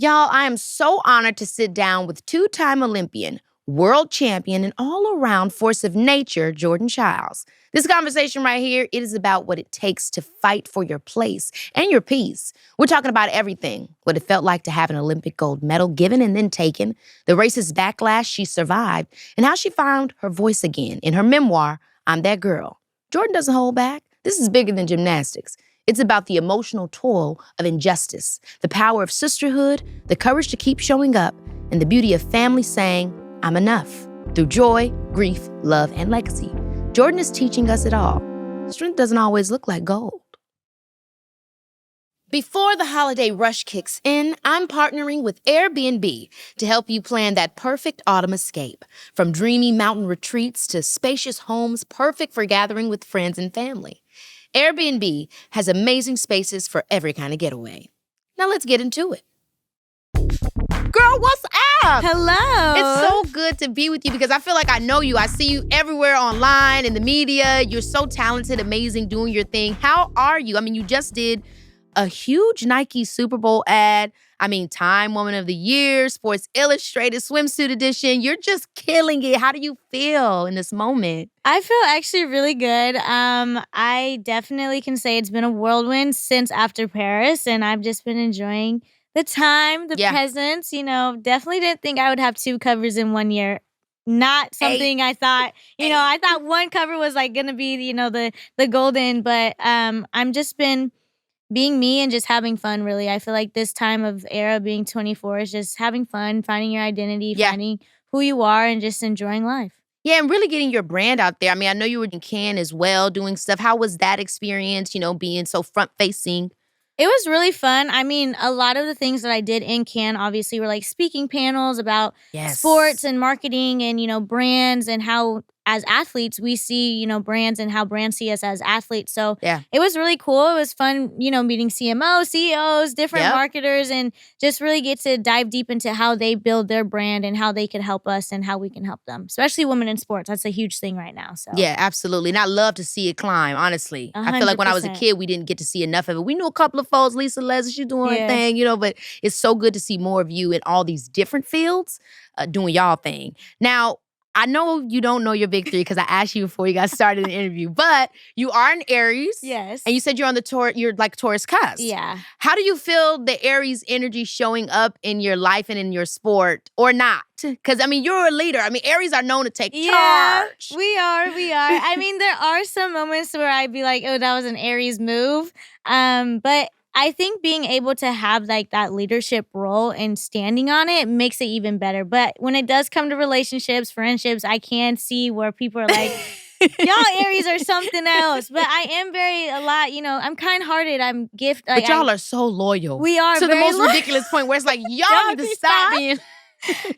Y'all, I am so honored to sit down with two-time Olympian, world champion, and all-around force of nature, Jordan Chiles. This conversation right here, it is about what it takes to fight for your place and your peace. We're talking about everything, what it felt like to have an Olympic gold medal given and then taken, the race's backlash she survived, and how she found her voice again in her memoir, I'm That Girl. Jordan doesn't hold back. This is bigger than gymnastics. It's about the emotional toil of injustice, the power of sisterhood, the courage to keep showing up, and the beauty of family saying, I'm enough, through joy, grief, love, and legacy. Jordan is teaching us it all. Strength doesn't always look like gold. Before the holiday rush kicks in, I'm partnering with Airbnb to help you plan that perfect autumn escape. From dreamy mountain retreats to spacious homes perfect for gathering with friends and family. Airbnb has amazing spaces for every kind of getaway. Now let's get into it. Girl, what's up? Hello. It's so good to be with you because I feel like I know you. I see you everywhere online, in the media. You're so talented, amazing, doing your thing. How are you? I mean, you just did a huge Nike Super Bowl ad. I mean, Time Woman of the Year, Sports Illustrated swimsuit edition. You're just killing it. How do you feel in this moment? I feel actually really good. I definitely can say it's been a whirlwind since after Paris, and I've just been enjoying the time, the presence. You know, definitely didn't think I would have 2 covers in 1 year. Not something I thought, I thought one cover was like gonna be, the golden, but I'm just been being me and just having fun, really. I feel like this time of era, being 24, is just having fun, finding your identity, finding who you are, and just enjoying life. Yeah, and really getting your brand out there. I mean, I know you were in Cannes as well, doing stuff. How was that experience, being so front-facing? It was really fun. I mean, a lot of the things that I did in Cannes, obviously, were like speaking panels about sports and marketing and, brands and how, as athletes, we see, brands and how brands see us as athletes. So it was really cool. It was fun, meeting CMOs, CEOs, different marketers, and just really get to dive deep into how they build their brand and how they can help us and how we can help them, especially women in sports. That's a huge thing right now. So yeah, absolutely. And I love to see it climb, honestly. 100%. I feel like when I was a kid, we didn't get to see enough of it. We knew a couple of folks, Lisa Leslie, she's doing her thing, but it's so good to see more of you in all these different fields doing y'all thing. Now, I know you don't know your big 3 because I asked you before you got started in the interview, but you are an Aries. Yes. And you said you're on the you're like Taurus cusp. Yeah. How do you feel the Aries energy showing up in your life and in your sport or not? Because, I mean, you're a leader. I mean, Aries are known to take charge. We are. I mean, there are some moments where I'd be like, oh, that was an Aries move. But I think being able to have like that leadership role and standing on it makes it even better. But when it does come to relationships, friendships, I can see where people are like, y'all Aries are something else. But I am I'm kind-hearted. I'm gifted. But y'all are so loyal. We are to the most ridiculous point where it's like, y'all need to stop being...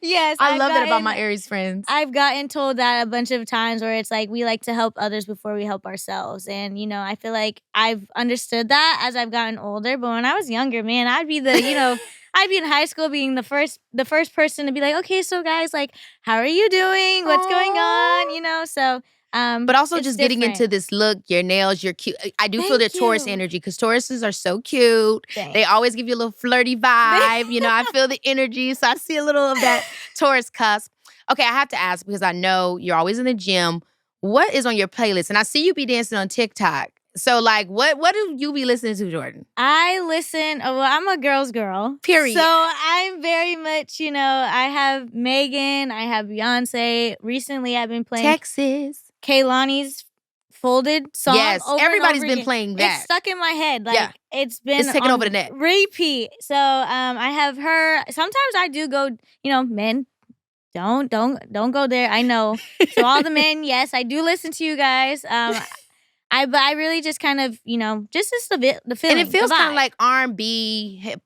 Yes, I love that about my Aries friends. I've gotten told that a bunch of times where it's like we like to help others before we help ourselves. And, I feel like I've understood that as I've gotten older. But when I was younger, man, I'd be I'd be in high school being the first person to be like, okay, so guys, like, how are you doing? What's going on? So... but also just getting into this look, your nails, you're cute. I do feel their Taurus energy because Tauruses are so cute. Thanks. They always give you a little flirty vibe. I feel the energy. So I see a little of that Taurus cusp. Okay, I have to ask because I know you're always in the gym. What is on your playlist? And I see you be dancing on TikTok. So, like, what do you be listening to, Jordan? I'm a girl's girl. Period. So, I'm very much, I have Megan, I have Beyonce. Recently, I've been playing Texas. Kaylani's Folded song. Yes, everybody's been playing that. It's stuck in my head. Like, it's taking over the net. Repeat. So, I have her. Sometimes I do go, men. Don't go there. I know. So, all the men, yes, I do listen to you guys. But I really just kind of, just the feeling. And it feels kind of like R&B, hip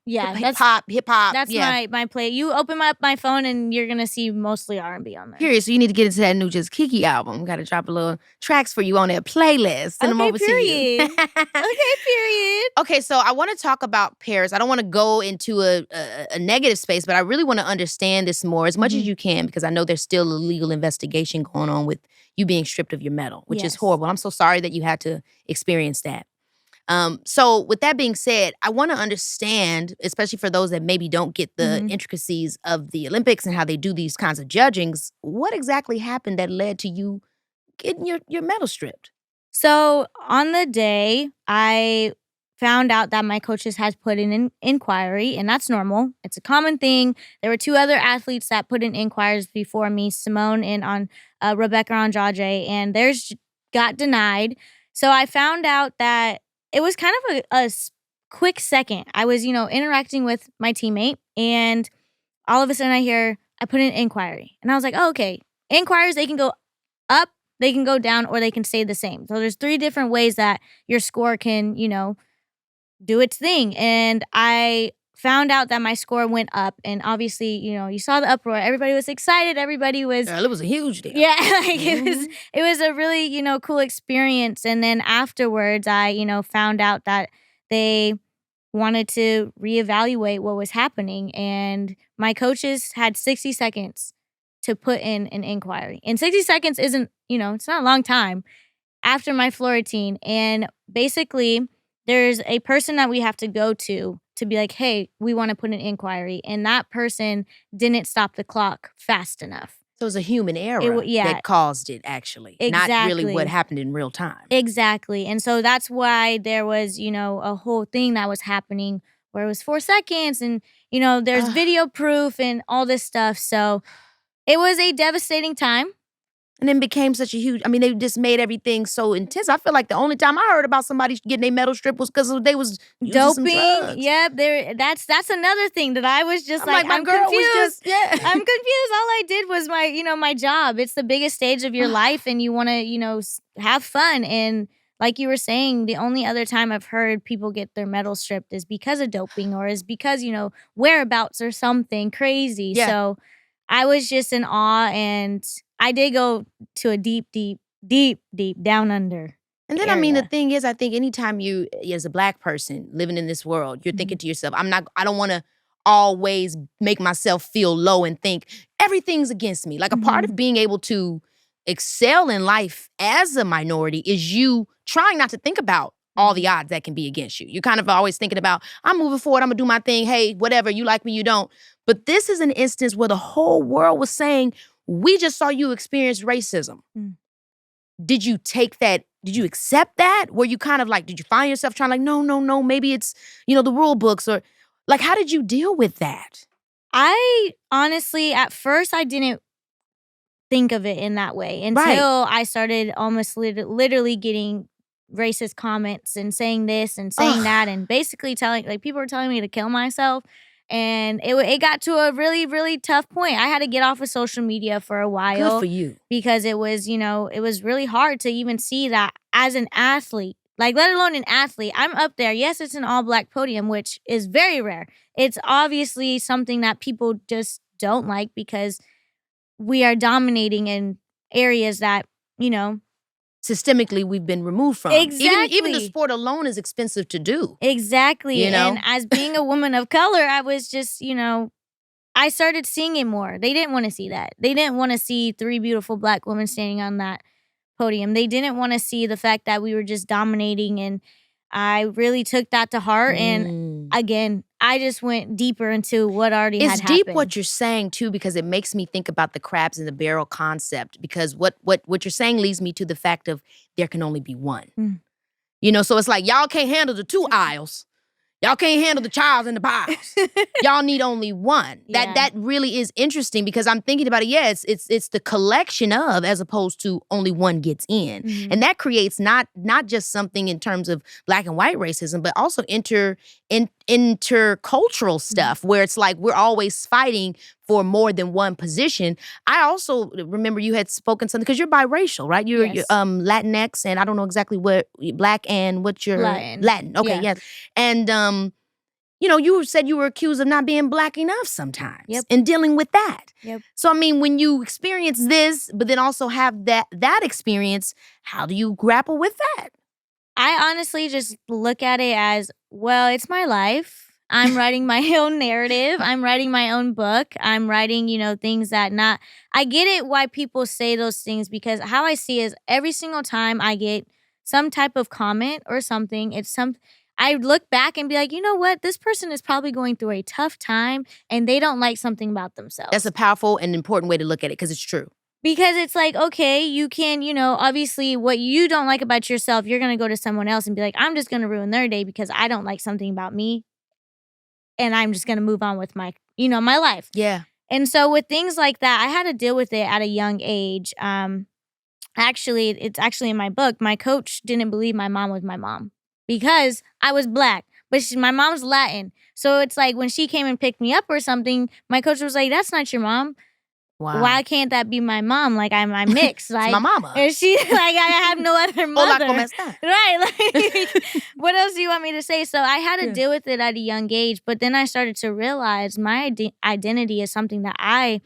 hop. That's my play. You open up my phone and you're going to see mostly R&B on there. Period. So you need to get into that new Just Keke album. Got to drop a little tracks for you on that playlist. Send them over to you. Okay, period. Okay, so I want to talk about Paris. I don't want to go into a negative space, but I really want to understand this more as much as you can because I know there's still a legal investigation going on with you being stripped of your medal, which is horrible. I'm so sorry that you had to experience that. So with that being said, I want to understand, especially for those that maybe don't get the intricacies of the Olympics and how they do these kinds of judgings, what exactly happened that led to you getting your medal stripped? So on the day, I found out that my coaches had put in an inquiry, and that's normal. It's a common thing. There were two other athletes that put in inquiries before me, Simone and Rebecca Andrade, and theirs got denied. So I found out that it was kind of a quick second. I was, interacting with my teammate, and all of a sudden I hear, I put in inquiry. And I was like, oh, okay. Inquiries, they can go up, they can go down, or they can stay the same. So there's 3 different ways that your score can, do its thing. And I found out that my score went up. And obviously, you saw the uproar. Everybody was excited. Everybody was... Girl, it was a huge deal. Yeah, like it was a really, cool experience. And then afterwards, I, found out that they wanted to reevaluate what was happening. And my coaches had 60 seconds to put in an inquiry. And 60 seconds isn't, it's not a long time after my floor routine. And basically, there's a person that we have to go to be like, hey, we want to put an inquiry. And that person didn't stop the clock fast enough. So it was a human error that caused it, actually. Exactly. Not really what happened in real time. Exactly. And so that's why there was, a whole thing that was happening where it was 4 seconds and, there's video proof and all this stuff. So it was a devastating time. And then became such a huge, they just made everything so intense. I feel like the only time I heard about somebody getting their medal stripped was because they was using some drugs. Yep, that's another thing that I was just I'm confused. I'm confused. All I did was my job. It's the biggest stage of your life and you want to, have fun. And like you were saying, the only other time I've heard people get their medal stripped is because of doping or is because, whereabouts or something crazy. Yeah. So I was just in awe, and I did go to a deep down under. And then, area. The thing is, I think anytime you, as a Black person living in this world, you're thinking to yourself, I don't want to always make myself feel low and think everything's against me. Like a part of being able to excel in life as a minority is you trying not to think about all the odds that can be against you. You're kind of always thinking about, I'm moving forward, I'm gonna do my thing, hey, whatever, you like me, you don't. But this is an instance where the whole world was saying, we just saw you experience racism. Did you take that? Did you accept that? Were you kind of like, did you find yourself trying like, no, maybe it's, the rule books or like, how did you deal with that? I honestly, at first I didn't think of it in that way until I started almost literally getting racist comments and saying this and saying that and basically people were telling me to kill myself. And it got to a really, really tough point. I had to get off of social media for a while. Good for you. Because it was, it was really hard to even see that as an athlete, like let alone an athlete. I'm up there. Yes, it's an all-Black podium, which is very rare. It's obviously something that people just don't like because we are dominating in areas that, systemically we've been removed from. Exactly. Even the sport alone is expensive to do. Exactly. And as being a woman of color, I was just, I started seeing it more. They didn't want to see that. They didn't want to see 3 beautiful Black women standing on that podium. They didn't want to see the fact that we were just dominating. And I really took that to heart. And again, I just went deeper into what already had happened. It's deep what you're saying, too, because it makes me think about the crabs in the barrel concept. Because what you're saying leads me to the fact of there can only be one. So it's like, y'all can't handle the 2 aisles. Y'all can't handle the Chiles and the Biles. Y'all need only one. That really is interesting because I'm thinking about it. Yeah, it's the collection of as opposed to only one gets in. And that creates not just something in terms of Black and white racism, but also intercultural stuff where it's like we're always fighting for more than one position. I also remember you had spoken something because you're biracial, right? You're Latinx, and I don't know exactly what Black and what's your Latin. Okay, yes. And you said you were accused of not being Black enough sometimes, and dealing with that. So when you experience this, but then also have that experience, how do you grapple with that? I honestly just look at it as, well, it's my life. I'm writing my own narrative. I'm writing my own book. I'm writing, things that I get it why people say those things because how I see is every single time I get some type of comment or something. I look back and be like, you know what? This person is probably going through a tough time and they don't like something about themselves. That's a powerful and important way to look at it because it's true. Because it's like, okay, you can, obviously what you don't like about yourself, you're going to go to someone else and be like, I'm just going to ruin their day because I don't like something about me. And I'm just going to move on with my life. Yeah. And so with things like that, I had to deal with it at a young age. Actually, it's actually in my book. My coach didn't believe my mom was my mom because I was Black, but my mom's Latin. So it's like when she came and picked me up or something, my coach was like, that's not your mom. Wow. Why can't that be my mom? Like I'm mixed. Like it's my mama. And she I have no other mother. Hola, ¿cómo está? Right. Like what else do you want me to say? So I had to deal with it at a young age, but then I started to realize my identity is something that I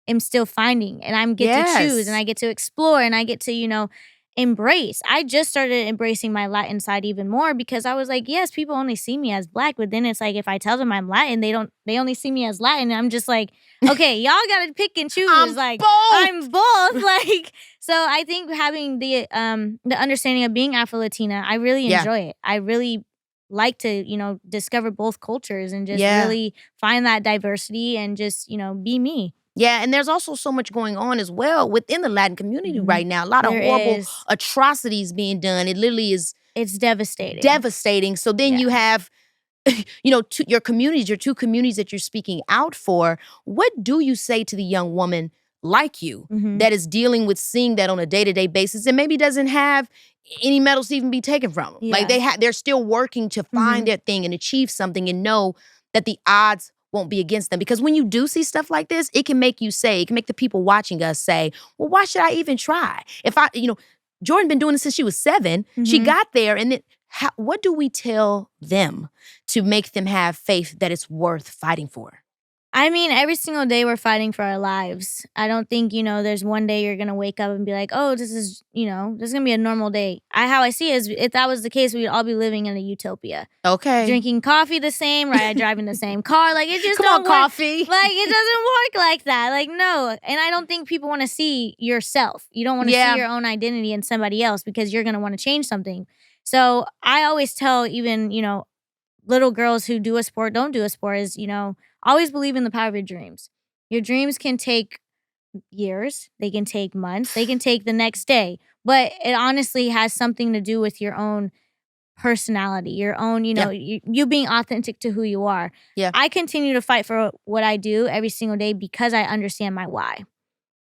am still finding, and I get to choose, and I get to explore, and I get to, embrace. I just started embracing my Latin side even more because I was like, yes, people only see me as Black, but then it's like if I tell them I'm Latin, they only see me as Latin. And I'm just like, okay, y'all gotta pick and choose. I'm both. Like, so I think having the understanding of being Afro-Latina, I really enjoy it. I really like to, discover both cultures and just really find that diversity and just, be me. Yeah, and there's also so much going on as well within the Latin community right now. A lot of horrible atrocities being done. It literally is... It's devastating. Devastating. So then you have, your communities, your two communities that you're speaking out for. What do you say to the young woman like you that is dealing with seeing that on a day-to-day basis and maybe doesn't have any medals to even be taken from them? Yeah. Like they're still working to find their thing and achieve something and know that the odds won't be against them. Because when you do see stuff like this, it can make the people watching us say, well, why should I even try? If Jordan been doing this since she was 7. She got there, and then what do we tell them to make them have faith that it's worth fighting for? I mean, every single day we're fighting for our lives. I don't think, there's one day you're going to wake up and be like, oh, this is going to be a normal day. How I see it is if that was the case, we'd all be living in a utopia. Okay. Drinking coffee the same, right? Driving the same car. Like, it just Come don't on, work. coffee. Like, it doesn't work like that. Like, no. And I don't think people want to see yourself. You don't want to see your own identity in somebody else because you're going to want to change something. So I always tell even, little girls who do a sport, don't do a sport is, always believe in the power of your dreams. Your dreams can take years. They can take months. They can take the next day. But it honestly has something to do with your own personality, your own, you being authentic to who you are. Yeah. I continue to fight for what I do every single day because I understand my why.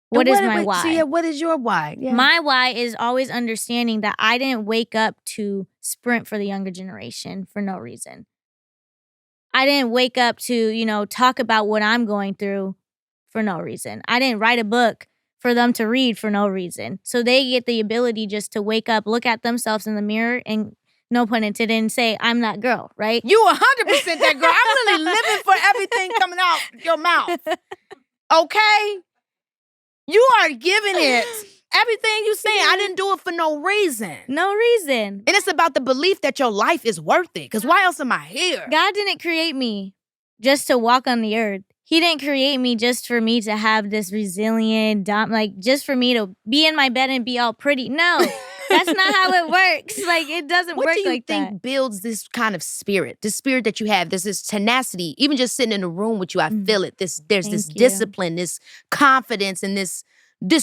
What is my why? So what is your why? Yeah. My why is always understanding that I didn't wake up to sprint for the younger generation for no reason. I didn't wake up to, talk about what I'm going through for no reason. I didn't write a book for them to read for no reason. So they get the ability just to wake up, look at themselves in the mirror, and no pun intended, and say, I'm that girl, right? You 100% that girl. I'm really living for everything coming out your mouth. Okay? You are giving it. Everything you saying, I didn't do it for no reason. No reason. And it's about the belief that your life is worth it. Because why else am I here? God didn't create me just to walk on the earth. He didn't create me just for me to have this resilient, just for me to be in my bed and be all pretty. No, that's not how it works. Like, it doesn't work like that. What do you think builds this kind of spirit? This spirit that you have, there's this tenacity. Even just sitting in a room with you, I feel it. There's this discipline, this confidence, and this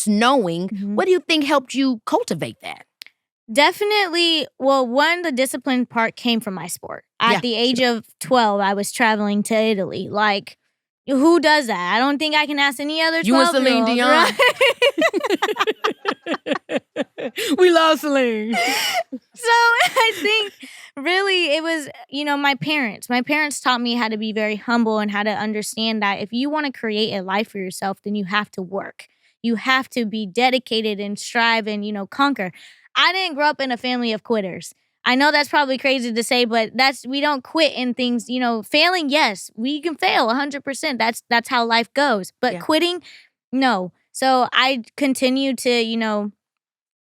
knowing. What do you think helped you cultivate that? Definitely. Well, one, the discipline part came from my sport. At the age of 12, I was traveling to Italy. Like, who does that? I don't think I can ask any other 12-year-old. You and Celine Dion. Right? We love Celine. So I think really it was, my parents. My parents taught me how to be very humble and how to understand that if you want to create a life for yourself, then you have to work. You have to be dedicated and strive and, conquer. I didn't grow up in a family of quitters. I know that's probably crazy to say, but we don't quit in things, failing, yes, we can fail 100%. That's how life goes. But quitting, no. So I continue to,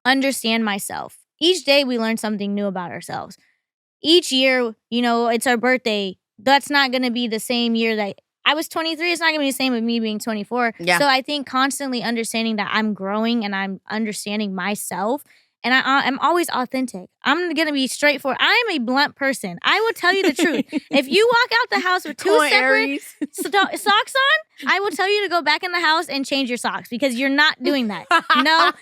understand myself. Each day we learn something new about ourselves. Each year, it's our birthday. That's not going to be the same year that I was 23. It's not going to be the same with me being 24. Yeah. So I think constantly understanding that I'm growing and I'm understanding myself and I'm always authentic. I'm gonna be straightforward. I am a blunt person. I will tell you the truth. If you walk out the house with two separate socks on, I will tell you to go back in the house and change your socks because you're not doing that.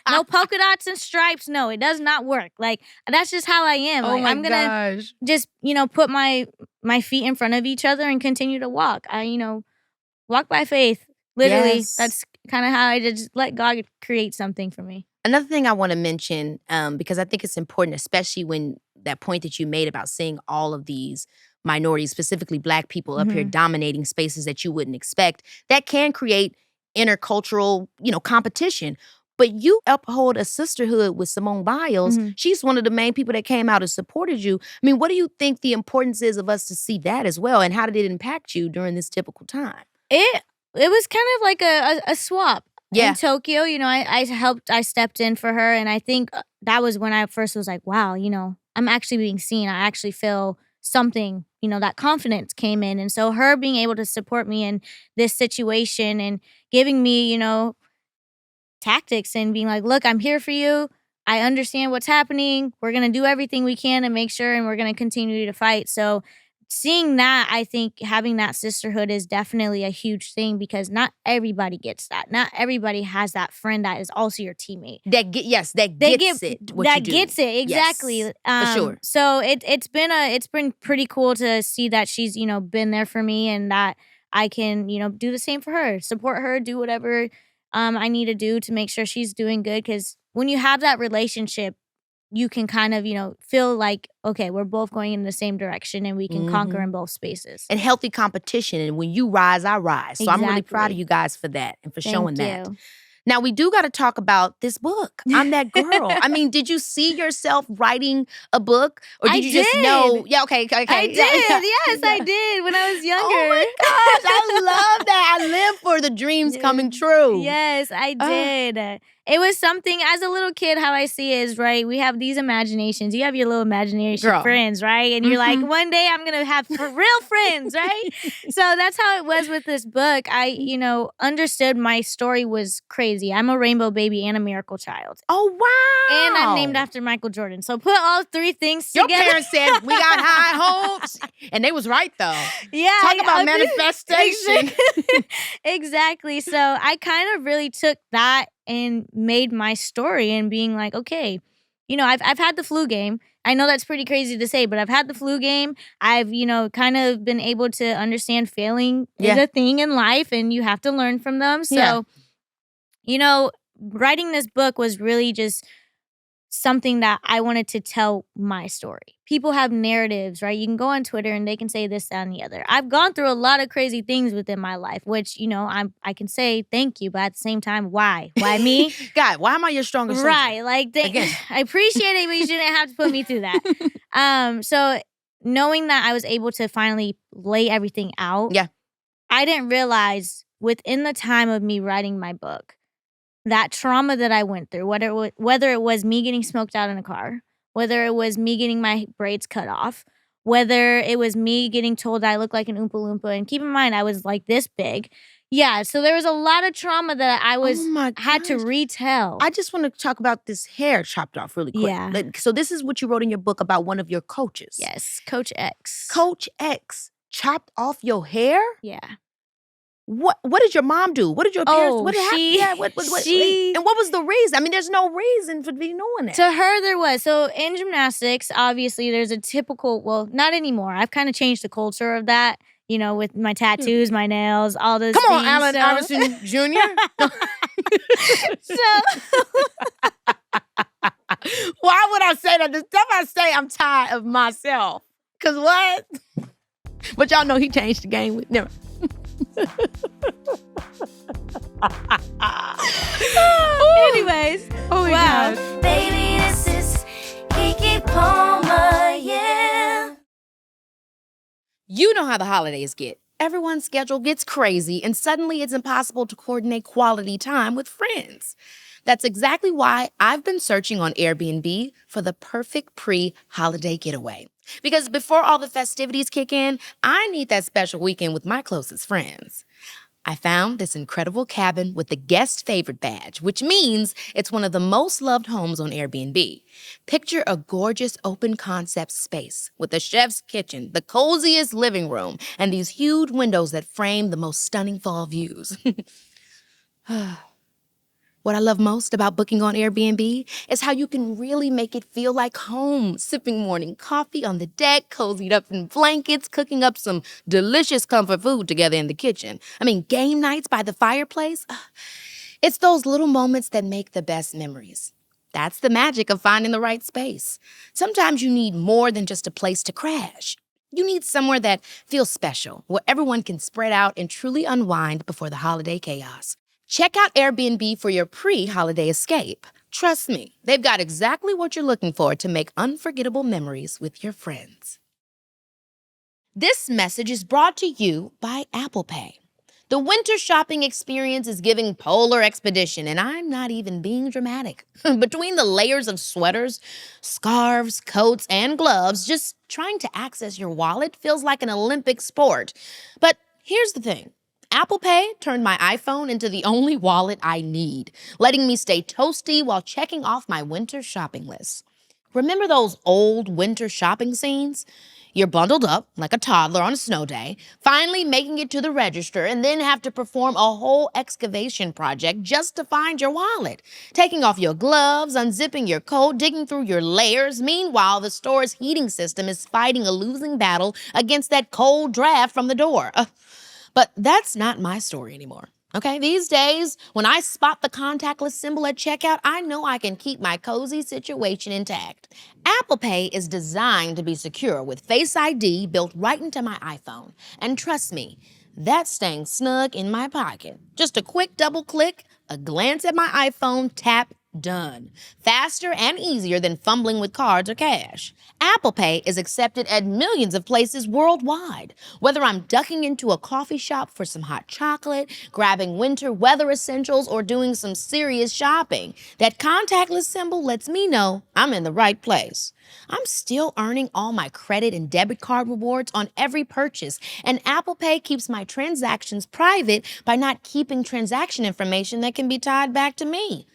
No polka dots and stripes. No, it does not work. Like, that's just how I am. Oh like, I'm gonna just, put my feet in front of each other and continue to walk. I walk by faith. Literally, that's kind of how I just let God create something for me. Another thing I want to mention, because I think it's important, especially when that point that you made about seeing all of these minorities, specifically Black people up here dominating spaces that you wouldn't expect, that can create intercultural, competition. But you uphold a sisterhood with Simone Biles. She's one of the main people that came out and supported you. I mean, what do you think the importance is of us to see that as well? And how did it impact you during this typical time? It was kind of like a swap. In Tokyo, I stepped in for her, and I think that was when I first was like, wow, I'm actually being seen. I actually feel something, that confidence came in. And so her being able to support me in this situation and giving me, tactics and being like, look, I'm here for you. I understand what's happening. We're going to do everything we can to make sure, and we're going to continue to fight. So seeing that, I think having that sisterhood is definitely a huge thing because not everybody gets that. Not everybody has that friend that is also your teammate. That gets it, exactly. Yes, for sure. So it's been pretty cool to see that she's been there for me and that I can do the same for her, support her, do whatever I need to do to make sure she's doing good. Because when you have that relationship, you can kind of, feel like, okay, we're both going in the same direction and we can conquer in both spaces. And healthy competition. And when you rise, I rise. So I'm really proud of you guys for that and for showing that. Now, we do got to talk about this book. I'm That Girl. I mean, did you see yourself writing a book? Or did you just know? Yeah, okay. I did. Yes, I did when I was younger. Oh, my gosh. I love that. I live for the dreams coming true. Yes, I did. It was something, as a little kid, how I see it is, right, we have these imaginations. You have your little imagination friends, right? And you're like, one day I'm going to have real friends, right? So that's how it was with this book. I, understood my story was crazy. I'm a rainbow baby and a miracle child. Oh, wow. And I'm named after Michael Jordan. So put all three things together. Your parents said, we got high hopes. And they was right, though. Yeah. Talk about manifestation. Exactly. So I kind of really took that and made my story and being like, okay, I've had the flu game. I know that's pretty crazy to say, but I've had the flu game. I've, kind of been able to understand failing is a thing in life and you have to learn from them. So, writing this book was really just something that I wanted to tell my story. People have narratives, right? You can go on Twitter and they can say this, that, and the other. I've gone through a lot of crazy things within my life, which, I can say thank you, but at the same time, why? Why me? God, why am I your strongest soldier? Right. Like, I appreciate it, but you didn't have to put me through that. So knowing that I was able to finally lay everything out, I didn't realize within the time of me writing my book, that trauma that I went through, whether it was me getting smoked out in a car, whether it was me getting my braids cut off, whether it was me getting told I look like an Oompa Loompa. And keep in mind, I was like this big. Yeah, so there was a lot of trauma that I had to retell. I just want to talk about this hair chopped off really quick. Yeah. So this is what you wrote in your book about one of your coaches. Yes, Coach X. Coach X chopped off your hair? Yeah. What did your mom do? What did your parents? What happened? Yeah, and what was the reason? I mean, there's no reason for me knowing that. To her, there was. So in gymnastics, obviously, there's a typical. Well, not anymore. I've kind of changed the culture of that. With my tattoos, my nails, all those. Come on, things, Allen Iverson Jr. Why would I say that? The stuff I say, I'm tired of myself. Cause what? But y'all know he changed the game with never. Anyways, oh my God. Baby, this is Keke Palmer, yeah. You know how the holidays get. Everyone's schedule gets crazy, and suddenly it's impossible to coordinate quality time with friends. That's exactly why I've been searching on Airbnb for the perfect pre-holiday getaway. Because before all the festivities kick in, I need that special weekend with my closest friends. I found this incredible cabin with the guest favorite badge, which means it's one of the most loved homes on Airbnb. Picture a gorgeous open concept space with a chef's kitchen, the coziest living room, and these huge windows that frame the most stunning fall views. What I love most about booking on Airbnb is how you can really make it feel like home, sipping morning coffee on the deck, cozied up in blankets, cooking up some delicious comfort food together in the kitchen. I mean, game nights by the fireplace. It's those little moments that make the best memories. That's the magic of finding the right space. Sometimes you need more than just a place to crash. You need somewhere that feels special, where everyone can spread out and truly unwind before the holiday chaos. Check out Airbnb for your pre-holiday escape. Trust me, they've got exactly what you're looking for to make unforgettable memories with your friends. This message is brought to you by Apple Pay. The winter shopping experience is giving polar expedition, and I'm not even being dramatic. Between the layers of sweaters, scarves, coats, and gloves, just trying to access your wallet feels like an Olympic sport. But here's the thing. Apple Pay turned my iPhone into the only wallet I need, letting me stay toasty while checking off my winter shopping list. Remember those old winter shopping scenes? You're bundled up like a toddler on a snow day, finally making it to the register, and then have to perform a whole excavation project just to find your wallet. Taking off your gloves, unzipping your coat, digging through your layers. Meanwhile, the store's heating system is fighting a losing battle against that cold draft from the door. But that's not my story anymore. Okay, these days, when I spot the contactless symbol at checkout, I know I can keep my cozy situation intact. Apple Pay is designed to be secure with Face ID built right into my iPhone. And trust me, that's staying snug in my pocket. Just a quick double click, a glance at my iPhone, tap, done. Faster and easier than fumbling with cards or cash. Apple Pay is accepted at millions of places worldwide. Whether I'm ducking into a coffee shop for some hot chocolate, grabbing winter weather essentials, or doing some serious shopping, that contactless symbol lets me know I'm in the right place. I'm still earning all my credit and debit card rewards on every purchase, and Apple Pay keeps my transactions private by not keeping transaction information that can be tied back to me.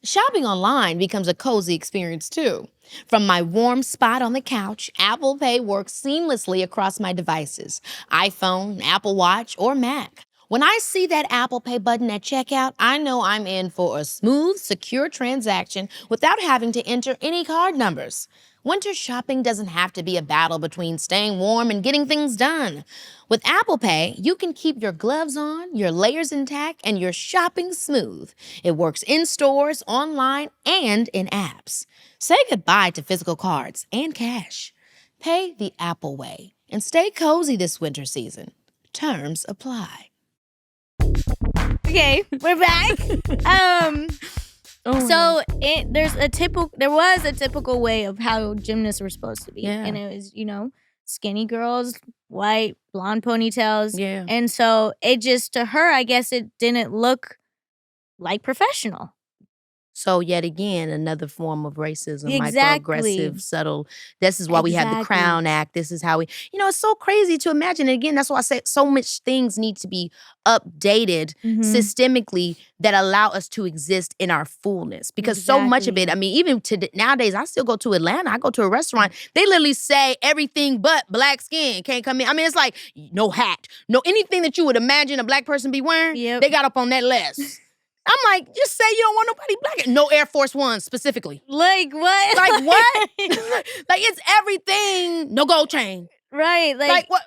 Shopping online becomes a cozy experience too. From my warm spot on the couch, Apple Pay works seamlessly across my devices, iPhone, Apple Watch, or Mac. When I see that Apple Pay button at checkout, I know I'm in for a smooth, secure transaction without having to enter any card numbers. Winter shopping doesn't have to be a battle between staying warm and getting things done. With Apple Pay, you can keep your gloves on, your layers intact, and your shopping smooth. It works in stores, online, and in apps. Say goodbye to physical cards and cash. Pay the Apple way and stay cozy this winter season. Terms apply. Okay, we're back. So there was a typical way of how gymnasts were supposed to be. Yeah. And it was, skinny girls, white, blonde ponytails. Yeah. And so it just, to her, I guess it didn't look like professional. So yet again, another form of racism, Exactly. microaggressive, subtle. This is why we have the Exactly. Crown Act. This is how it's so crazy to imagine. And again, that's why I say so much things need to be updated systemically that allow us to exist in our fullness. Because so much of it, I mean, even nowadays, I still go to Atlanta. I go to a restaurant. They literally say everything but black skin can't come in. I mean, it's like no hat, no anything that you would imagine a black person be wearing. Yep. They got up on that list. I'm like, just say you don't want nobody black. No Air Force Ones specifically. Like what? Like what? Like it's everything. No gold chain. Right. Like what?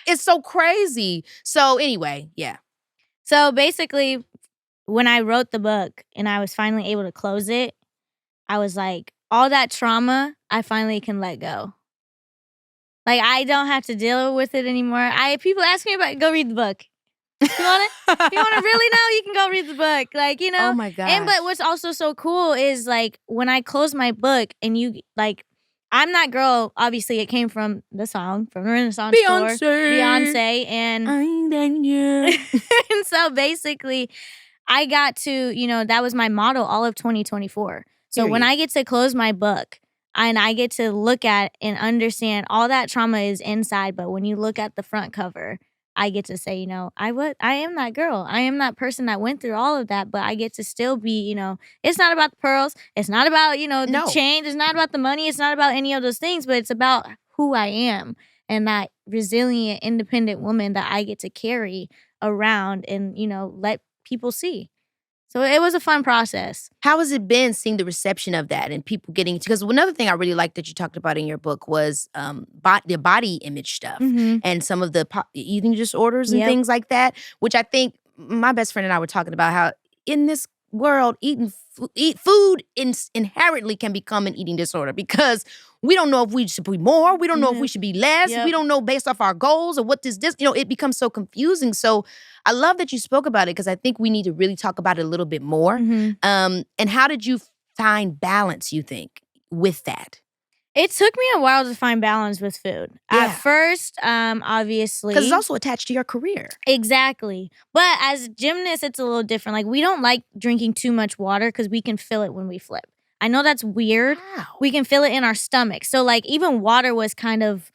It's so crazy. So anyway, yeah. So basically, when I wrote the book and I was finally able to close it, I was like, all that trauma, I finally can let go. Like I don't have to deal with it anymore. People ask me about go read the book. You want to really know? You can go read the book. Like, Oh my God. But what's also so cool is like when I close my book and I'm that girl. Obviously, it came from the song from the Renaissance Tour, Beyonce, and I ain't that young. and so basically, I got to that was my motto all of 2024. So when Period. I get to close my book and I get to look at and understand all that trauma is inside, but when you look at the front cover, I get to say, I am that girl. I am that person that went through all of that, but I get to still be, it's not about the pearls. It's not about, the change. It's not about the money. It's not about any of those things, but it's about who I am and that resilient, independent woman that I get to carry around and, let people see. So it was a fun process. How has it been seeing the reception of that and people getting, because another thing I really liked that you talked about in your book was the body image stuff and some of the eating disorders and things like that, which I think my best friend and I were talking about how in this world, food inherently can become an eating disorder because we don't know if we should be more. We don't know if we should be less. We don't know based off our goals or what this, it becomes so confusing. So I love that you spoke about it because I think we need to really talk about it a little bit more. And how did you find balance, you think, with that? It took me a while to find balance with food. At first, obviously. Because it's also attached to your career. Exactly. But as gymnasts, it's a little different. Like, we don't like drinking too much water because we can feel it when we flip. I know that's weird. Wow. We can feel it in our stomach. So, like, even water was kind of...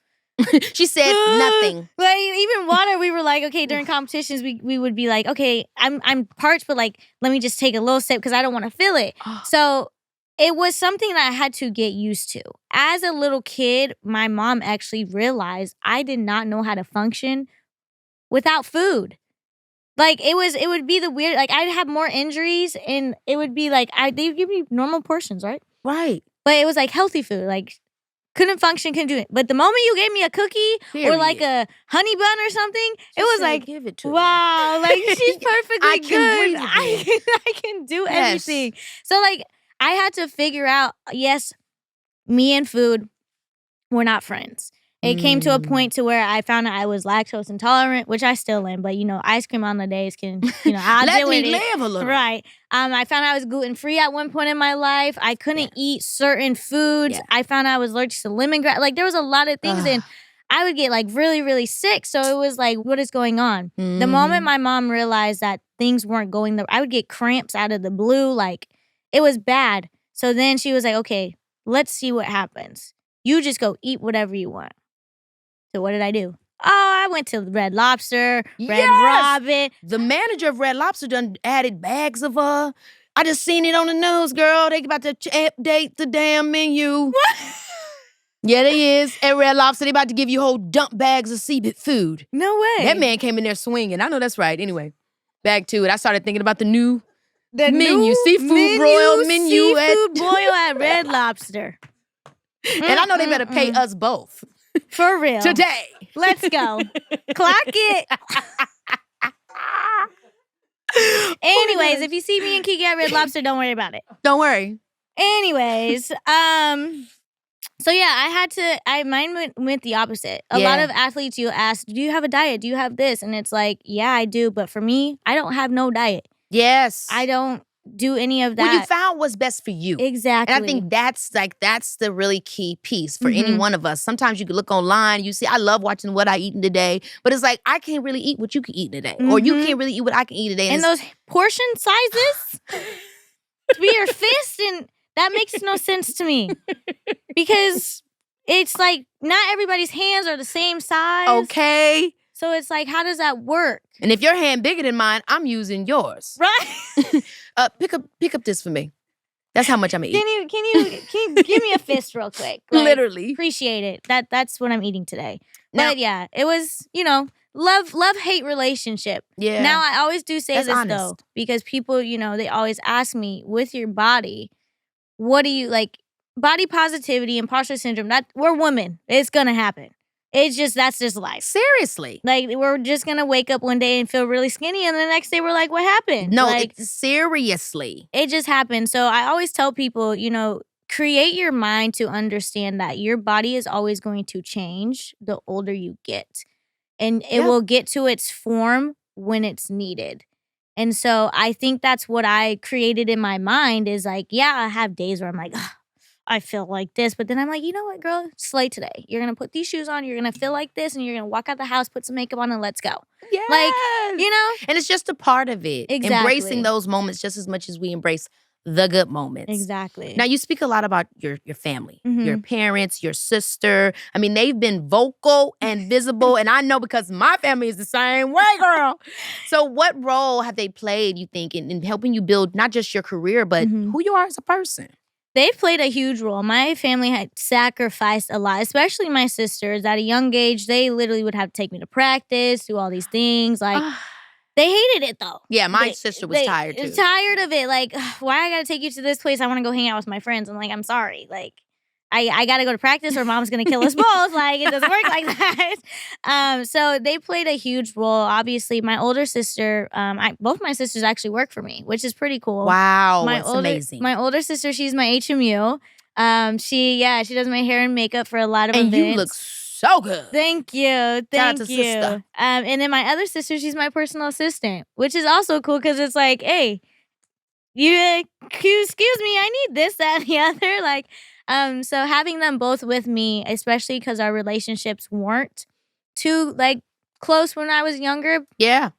She said nothing. Like, even water, we were like, okay, during competitions, we would be like, okay, I'm parched, but, like, let me just take a little sip because I don't want to feel it. So... it was something that I had to get used to. As a little kid, my mom actually realized I did not know how to function without food. Like, it would be the weird, like, I'd have more injuries, and it would be like, they'd give me normal portions, right? Right. But it was like healthy food, like, couldn't function, couldn't do it. But the moment you gave me a cookie or like a honey bun or something, it was like, give it to wow, me. like, she's perfectly I good. can breathe I can do everything. So, like, I had to figure out, yes, me and food were not friends. It came to a point to where I found out I was lactose intolerant, which I still am, but, ice cream on the days can, I'll Let deal with me it. live a little. Right. I found out I was gluten-free at one point in my life. I couldn't eat certain foods. Yeah. I found out I was allergic to lemongrass. Like, there was a lot of things, and I would get, like, really, really sick. So it was like, what is going on? The moment my mom realized that things weren't going I would get cramps out of the blue. Like, it was bad. So then she was like, okay, let's see what happens. You just go eat whatever you want. So what did I do? Oh, I went to Red Lobster, Red Robin. The manager of Red Lobster done added bags of I just seen it on the news, girl. They about to update the damn menu. What? Yeah, they is. At Red Lobster, they about to give you whole dump bags of seabit food. No way. That man came in there swinging. I know that's right. Anyway, back to it. I started thinking about the new menu, seafood broil menu seafood boil at Red Lobster. And I know they better pay us both. For real. Today. Let's go. Clock it. Anyways, if you see me and Keke at Red Lobster, don't worry about it. Don't worry. Anyways, so yeah, mine went the opposite. A lot of athletes, you ask, do you have a diet? Do you have this? And it's like, yeah, I do. But for me, I don't have no diet. Yes. I don't do any of that. Well, you found what's best for you. Exactly. And I think that's the really key piece for any one of us. Sometimes you can look online, you see, I love watching what I eat in a day, but it's like, I can't really eat what you can eat in a day. Or you can't really eat what I can eat in a day. And those portion sizes to be your fist, and that makes no sense to me. Because it's like, not everybody's hands are the same size. Okay. So it's like, how does that work? And if your hand bigger than mine, I'm using yours. Right? Pick up this for me. That's how much I'm eating. Can you give me a fist real quick? Like, literally. Appreciate it. That's what I'm eating today. But yeah, it was, love-hate relationship. Yeah. Now I always do say That's this honest. though, because people, they always ask me, with your body, what do you like? Body positivity, imposter syndrome. We're women. It's gonna happen. That's just life. Seriously. Like, we're just gonna wake up one day and feel really skinny, and the next day we're like, what happened? No, like, seriously. It just happened. So I always tell people, create your mind to understand that your body is always going to change the older you get. And it will get to its form when it's needed. And so I think that's what I created in my mind is like, yeah, I have days where I'm like, I feel like this. But then I'm like, you know what, girl? Slay today. You're going to put these shoes on. You're going to feel like this. And you're going to walk out the house, put some makeup on, and let's go. Yes. Like, And it's just a part of it. Exactly. Embracing those moments just as much as we embrace the good moments. Exactly. Now, you speak a lot about your family, your Mhm. parents, your sister. I mean, they've been vocal and visible, and I know because my family is the same way, girl. So what role have they played, you think, in helping you build not just your career, but Mhm. who you are as a person? They've played a huge role. My family had sacrificed a lot, especially my sisters. At a young age, they literally would have to take me to practice, do all these things. Like, they hated it though. Yeah, my sister was tired too. Tired of it. Like, why I gotta take you to this place? I want to go hang out with my friends. I'm like, I'm sorry. Like, I gotta go to practice or mom's gonna kill us both. Like, it doesn't work like that. So they played a huge role. Obviously, my older sister, both my sisters actually work for me, which is pretty cool. Wow, that's amazing. My older sister, she's my HMU. She does my hair and makeup for a lot of and events. You look so good. Thank you. Shout out to you. sister. And then my other sister, she's my personal assistant, which is also cool because it's like, hey, you excuse me, I need this, that, and the other. Like, so having them both with me, especially because our relationships weren't too like close when I was younger. Yeah.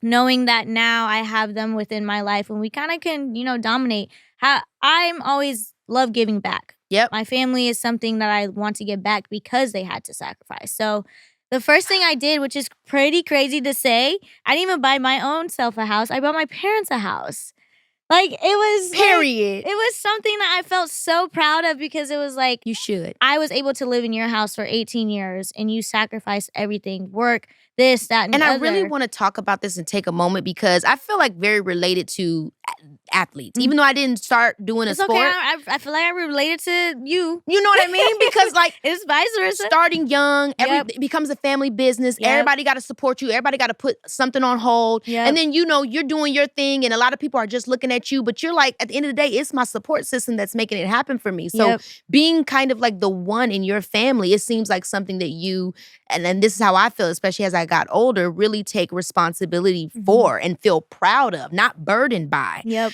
Knowing that now I have them within my life and we kind of can, dominate. I'm always love giving back. Yep. My family is something that I want to give back because they had to sacrifice. So the first thing I did, which is pretty crazy to say, I didn't even buy my own self a house. I bought my parents a house. Like, it was... Period. It was something that I felt so proud of because it was like... You should. I was able to live in your house for 18 years and you sacrificed everything. Work, this, that, and the other. I really want to talk about this and take a moment because I feel like very related to athletes. Even though I didn't start doing a sport. Okay. I feel like I related to you. You know what I mean? Because like it's vice versa. Starting young, it becomes a family business. Yep. Everybody got to support you. Everybody got to put something on hold. Yep. And then you're doing your thing and a lot of people are just looking at you. But you're like, at the end of the day, it's my support system that's making it happen for me. So being kind of like the one in your family, it seems like something that you, and then this is how I feel, especially as I got older, really take responsibility for and feel proud of, not burdened by. Yep.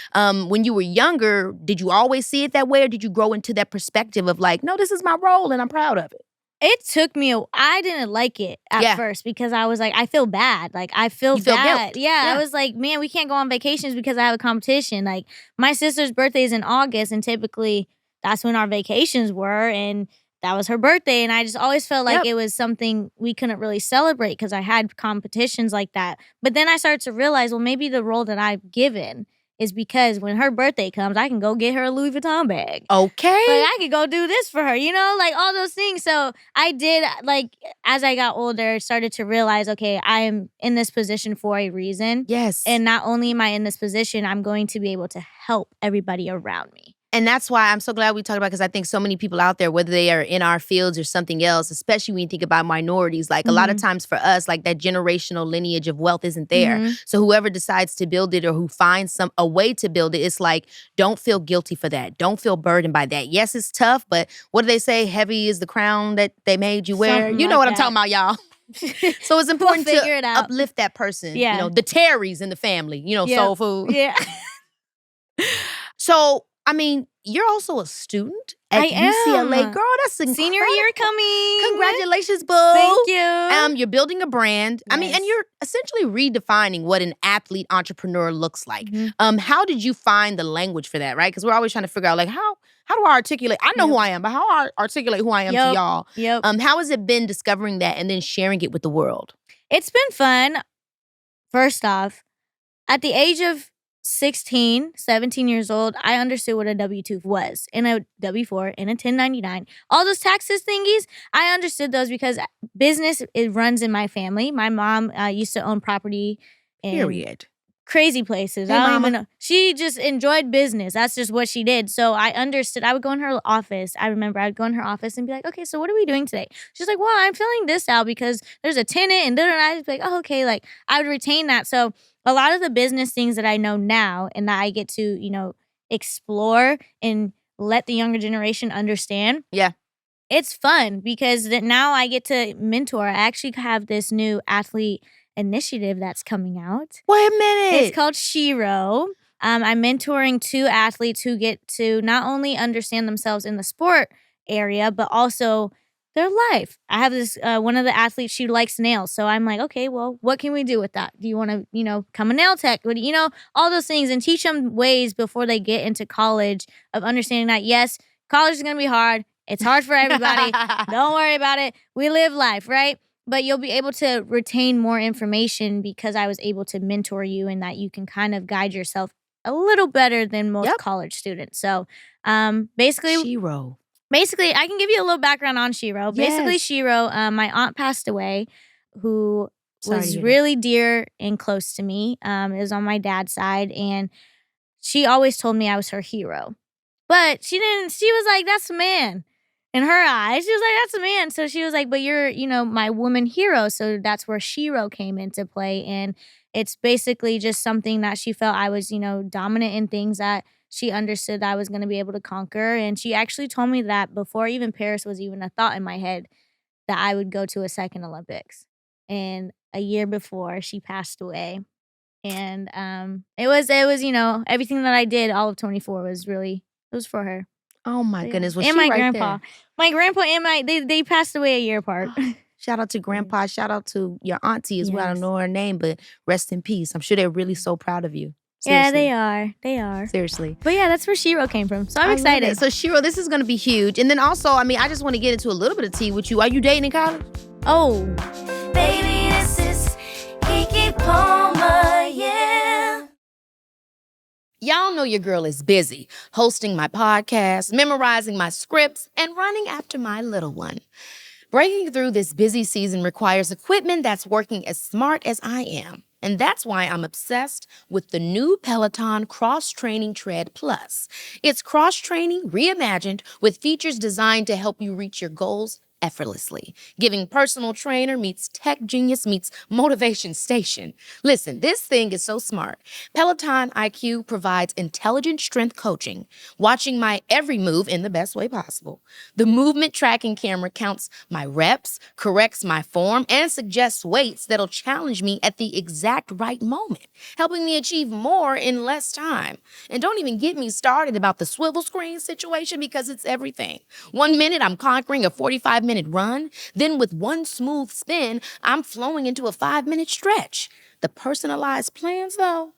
When you were younger, did you always see it that way or did you grow into that perspective of like, no, this is my role and I'm proud of it? It took me I didn't like it at first because I was like, I feel bad. Like, I feel bad. Guilt. Yeah, I was like, man, we can't go on vacations because I have a competition. Like, my sister's birthday is in August and typically that's when our vacations were and that was her birthday. And I just always felt like it was something we couldn't really celebrate because I had competitions like that. But then I started to realize, well, maybe the role that I've given is because when her birthday comes, I can go get her a Louis Vuitton bag. Okay. Like, I could go do this for her, like all those things. So I did, like, as I got older, started to realize, okay, I am in this position for a reason. Yes. And not only am I in this position, I'm going to be able to help everybody around me. And that's why I'm so glad we talked about, because I think so many people out there, whether they are in our fields or something else, especially when you think about minorities, like a lot of times for us, like that generational lineage of wealth isn't there. So whoever decides to build it or who finds a way to build it, it's like, don't feel guilty for that. Don't feel burdened by that. Yes, it's tough, but what do they say? Heavy is the crown that they made you wear. Something you know like what I'm talking about, y'all. So it's important to uplift that person. Yeah. The Terrys in the family, soul food. Yeah. So, I mean, you're also a student at UCLA. Girl, that's incredible. Senior year coming. Congratulations, boo. Thank you. You're building a brand. Yes. I mean, and you're essentially redefining what an athlete entrepreneur looks like. How did you find the language for that, right? Because we're always trying to figure out, like, how do I articulate? I know who I am, but how do I articulate who I am to y'all? Yep. How has it been discovering that and then sharing it with the world? It's been fun. First off, at the age of 17 years old, I understood what a W-2 was, and a W-4, and a 1099. All those taxes thingies, I understood those because business, it runs in my family. My mom used to own property in crazy places. I don't even know. She just enjoyed business. That's just what she did. So I understood. I would go in her office. I remember I'd go in her office and be like, okay, so what are we doing today? She's like, well, I'm filling this out because there's a tenant and I'd be like, oh, okay. Like, I would retain that. So a lot of the business things that I know now and that I get to, explore and let the younger generation understand. Yeah. It's fun because now I get to mentor. I actually have this new athlete initiative that's coming out. Wait a minute. It's called Shiro. I'm mentoring 2 athletes who get to not only understand themselves in the sport area, but also their life. I have this, one of the athletes, she likes nails. So I'm like, okay, well, what can we do with that? Do you want to, become a nail tech? All those things, and teach them ways before they get into college of understanding that, yes, college is going to be hard. It's hard for everybody. Don't worry about it. We live life, right? But you'll be able to retain more information because I was able to mentor you, and that you can kind of guide yourself a little better than most college students. So basically, Shiro. Basically, I can give you a little background on Shiro. Yes. Basically, Shiro, my aunt passed away, who Sorry to was hear really dear and close to me. It was on my dad's side, and she always told me I was her hero. But she was like, that's a man. In her eyes, she was like, that's a man. So she was like, but you're, my woman hero. So that's where Shiro came into play. And it's basically just something that she felt I was, dominant in things that she understood I was going to be able to conquer. And she actually told me that before even Paris was even a thought in my head, that I would go to a second Olympics. And a year before, she passed away. And it was everything that I did all of 24 was really, it was for her. Oh my goodness. Was and she my right grandpa. there? My grandpa and they passed away a year apart. Shout out to grandpa. Shout out to your auntie as well. I don't know her name, but rest in peace. I'm sure they're really so proud of you. Seriously. Yeah, they are. Seriously. But yeah, that's where Shiro came from. So I'm excited. So Shiro, this is going to be huge. And then also, I just want to get into a little bit of tea with you. Are you dating in college? Oh. Baby, this is Keke Palmer, yeah. Y'all know your girl is busy hosting my podcast, memorizing my scripts, and running after my little one. Breaking through this busy season requires equipment that's working as smart as I am. And that's why I'm obsessed with the new Peloton Cross Training Tread Plus. It's cross-training reimagined with features designed to help you reach your goals effortlessly. Giving personal trainer meets tech genius meets motivation station. Listen, this thing is so smart. Peloton IQ provides intelligent strength coaching, watching my every move in the best way possible. The movement tracking camera counts my reps, corrects my form, and suggests weights that'll challenge me at the exact right moment, helping me achieve more in less time. And don't even get me started about the swivel screen situation, because it's everything. 1 minute, I'm conquering a 45-minute run. Then with one smooth spin, I'm flowing into a 5-minute stretch. The personalized plans, though,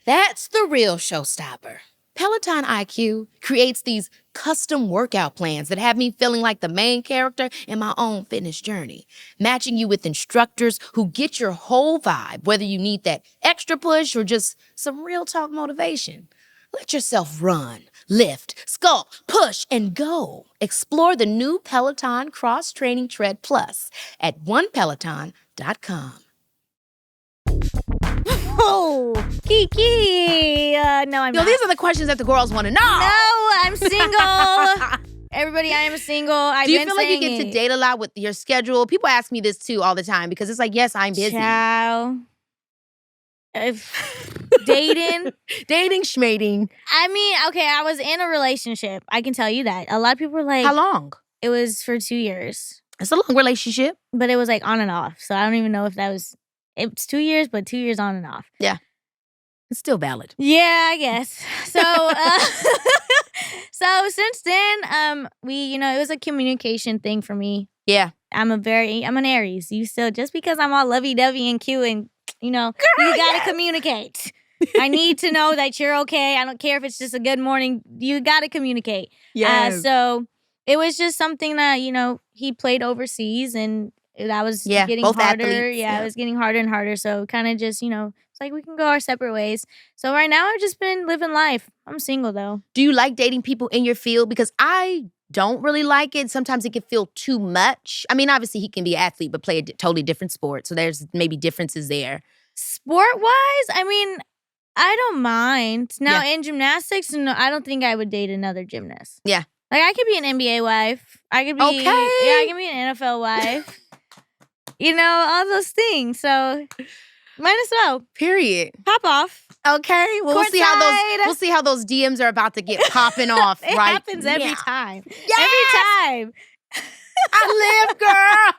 that's the real showstopper. Peloton IQ creates these custom workout plans that have me feeling like the main character in my own fitness journey, matching you with instructors who get your whole vibe, whether you need that extra push or just some real talk motivation. Let yourself run, lift, sculpt, push, and go. Explore the new Peloton Cross Training Tread Plus at onepeloton.com. Oh, Keke. No, I'm not. These are the questions that the girls want to know. No, I'm single. Everybody, I am single. Do you feel like you get to date a lot with your schedule? People ask me this too all the time, because it's like, yes, I'm busy. Ciao. Dating, schmating. Okay, I was in a relationship. I can tell you that. A lot of people were like, how long? It was for 2 years. It's a long relationship. But it was like on and off. So I don't even know if that was, it's 2 years, but 2 years on and off. Yeah. It's still valid. Yeah, I guess. So, so since then, it was a communication thing for me. Yeah. I'm an Aries. Just because I'm all lovey-dovey and cute and, you gotta communicate. I need to know that you're okay. I don't care if it's just a good morning. You gotta communicate. Yeah. So it was just something that, he played overseas, and that was getting both harder. athletes. Yeah, it was getting harder and harder. So kind of just, it's like we can go our separate ways. So right now I've just been living life. I'm single though. Do you like dating people in your field? Because I don't really like it. Sometimes it can feel too much. Obviously he can be an athlete, but play a totally different sport. So there's maybe differences there. Sport-wise, I don't mind. Now in gymnastics, no, I don't think I would date another gymnast. Yeah. Like I could be an NBA wife. I could be I can be an NFL wife. All those things. So might as well. Period. Pop off. Okay. Well, we'll see how those DMs are about to get popping off. It right? happens every time. Yes! Every time. I live, girl.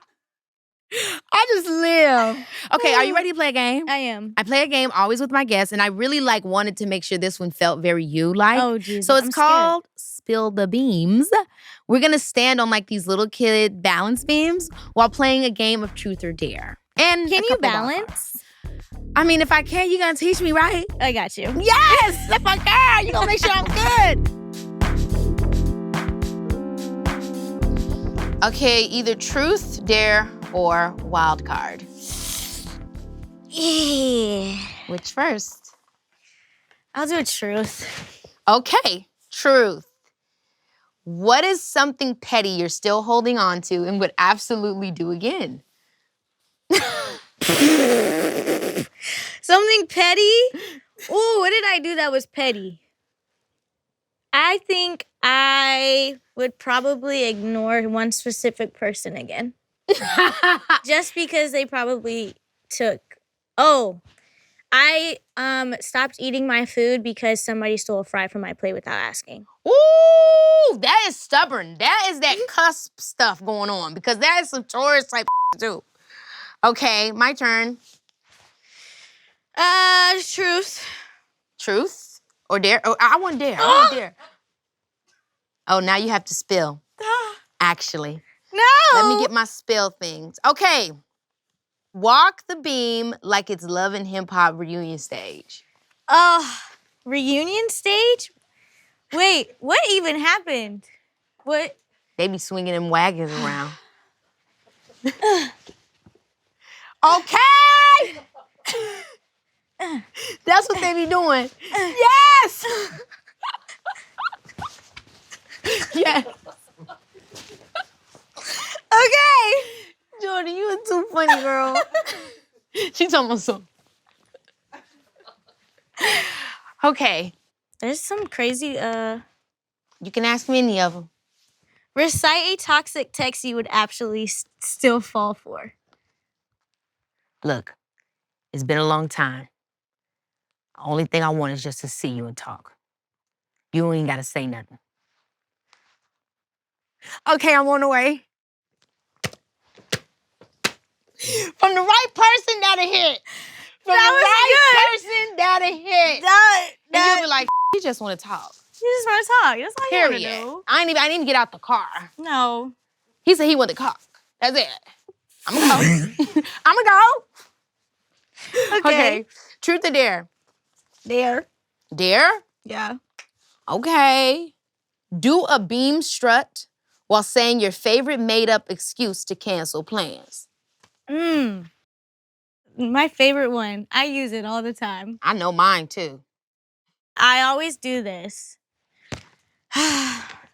I just live. Okay, are you ready to play a game? I am. I play a game always with my guests, and I really wanted to make sure this one felt very you-like. Oh, Jesus. So it's I'm called Spill the Beams. We're gonna stand on like these little kid balance beams while playing a game of truth or dare. And Can you balance? I mean, if I can, you're gonna teach me, right? I got you. Yes! That's my girl! You're gonna make sure I'm good. Okay, either truth, dare, or wild card. Yeah. Which first? I'll do a truth. Okay, truth. What is something petty you're still holding on to and would absolutely do again? Something petty? Ooh, what did I do that was petty? I think I would probably ignore one specific person again. Just because they probably took. Oh, I stopped eating my food because somebody stole a fry from my plate without asking. Ooh, that is stubborn. That is that cusp stuff going on because that is some Taurus type too. Okay, my turn. Truth. Truth or dare? Oh, I want dare. I want dare. Oh, now you have to spill. Actually. No. Let me get my spill things. Okay. Walk the beam like it's Love and Hip Hop reunion stage. Reunion stage? Wait, what even happened? What? They be swinging them wagons around. Okay! That's what they be doing. Yes! Yes. Okay. Jordan, you are too funny, girl. She talking about something. Okay. There's some crazy, You can ask me any of them. Recite a toxic text you would actually still fall for. Look, it's been a long time. The only thing I want is just to see you and talk. You ain't gotta say nothing. Okay, I'm on the way. From the right person, that'll hit. From That the was right person, that'll hit. And you'll be like, you just want to talk. You just want to talk. That's all you want to Period. do. I didn't even get out the car. No. He said he wanted to talk. That's it. I'm gonna go. I'm gonna go. Okay. Truth or dare? Dare. Dare? Yeah. Okay. Do a beam strut while saying your favorite made-up excuse to cancel plans. My favorite one. I use it all the time. I know mine too. I always do this.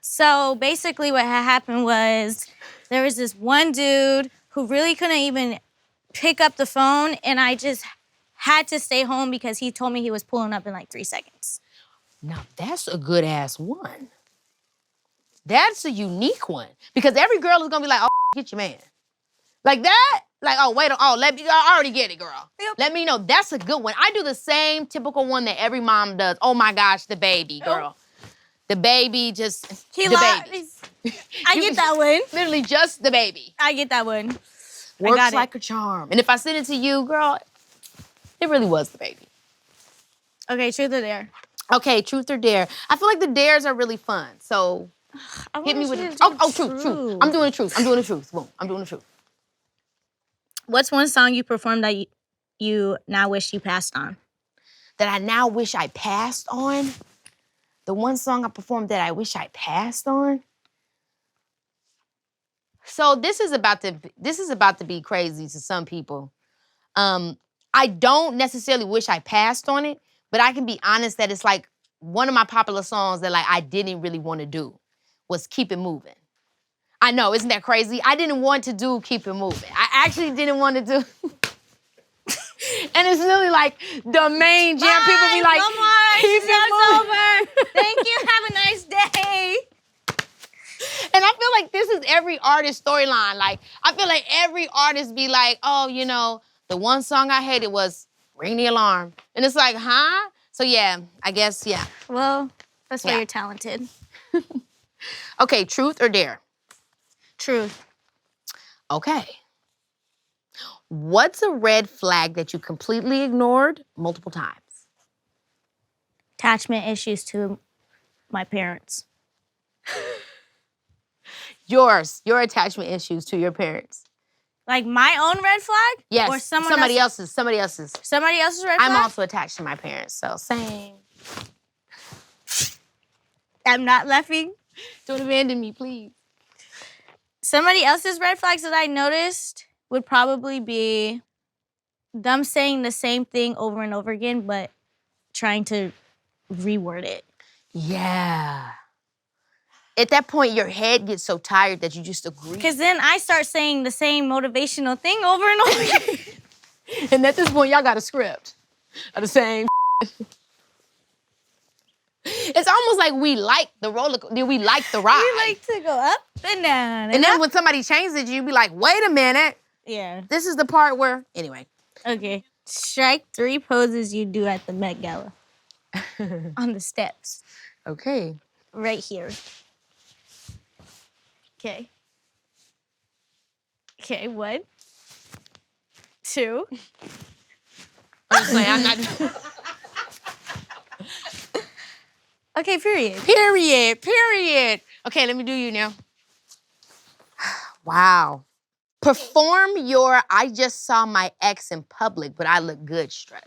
So basically what had happened was there was this one dude who really couldn't even pick up the phone, and I just had to stay home because he told me he was pulling up in like 3 seconds. Now, that's a good-ass one. That's a unique one. Because every girl is gonna be like, oh, get your man. Like that? Like, oh, wait, let me, I already get it, girl. Yep. Let me know. That's a good one. I do the same typical one that every mom does. Oh my gosh, the baby, girl. The baby just, He the baby. I get that one. Literally just the baby. I get that one. Works like a charm. And if I send it to you, girl, it really was the baby. Okay, truth or dare? Okay, truth or dare. I feel like the dares are really fun. So hit me with it. Oh, truth. I'm doing the truth. Boom, I'm doing the truth. What's one song you performed that you now wish you passed on? That I now wish I passed on? The one song I performed that I wish I passed on? So this is about to be crazy to some people. I don't necessarily wish I passed on it, but I can be honest that it's like one of my popular songs that like I didn't really want to do was Keep It Moving. I know, isn't that crazy? I didn't want to do Keep It Moving. I actually didn't want to do. And it's really like the main jam. People be like, keep it over. Thank you. Have a nice day. And I feel like this is every artist storyline. Like, I feel like every artist be like, oh, you know, the one song I hated was Ring the Alarm. And it's like, huh? So yeah, I guess, yeah. Well, that's why you're talented. Okay, truth or dare? Truth. Okay. What's a red flag that you completely ignored multiple times? Attachment issues to my parents. Your attachment issues to your parents. Like my own red flag? Yes, Or somebody else's. Somebody else's red flag? I'm also attached to my parents, so same. I'm not laughing. Don't abandon me, please. Somebody else's red flags that I noticed would probably be them saying the same thing over and over again, but trying to reword it. Yeah. At that point, your head gets so tired that you just agree. Because then I start saying the same motivational thing over and over again. And at this point, y'all got a script of the same. It's almost like we like the ride. We like to go up and down. And then when somebody changes it, you be like, wait a minute. Yeah. This is the part where, anyway. Okay. Strike 3 poses you do at the Met Gala. On the steps. Okay. Right here. Okay. Okay, 1, 2. Honestly, I'm not. Okay, period. Period. Okay, let me do you now. Wow. Perform your I just saw my ex in public, but I look good strut.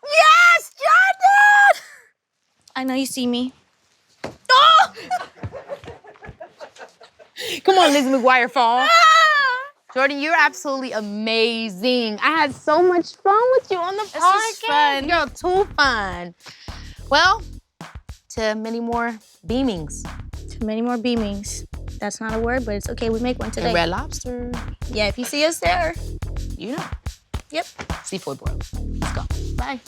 Yes, Jordan! I know you see me. Oh! Come on, Lizzie McGuire fall. Jordan, you're absolutely amazing. I had so much fun with you on the podcast. was fun. Girl, too fun. Well, to many more beamings. To many more beamings. That's not a word, but it's okay. We make one today. And Red Lobster. Yeah, if you see us there. You know. Yep. Seafood Broil. Let's go. Bye.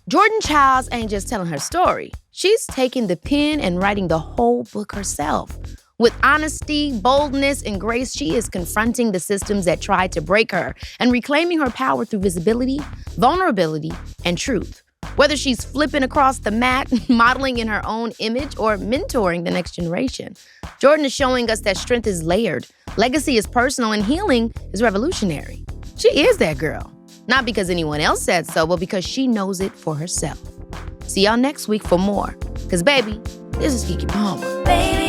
Jordan Chiles ain't just telling her story. She's taking the pen and writing the whole book herself. With honesty, boldness, and grace, she is confronting the systems that tried to break her and reclaiming her power through visibility, vulnerability, and truth. Whether she's flipping across the mat, modeling in her own image, or mentoring the next generation, Jordan is showing us that strength is layered, legacy is personal, and healing is revolutionary. She is that girl. Not because anyone else said so, but because she knows it for herself. See y'all next week for more. Because, baby, this is Keke Palmer. Baby,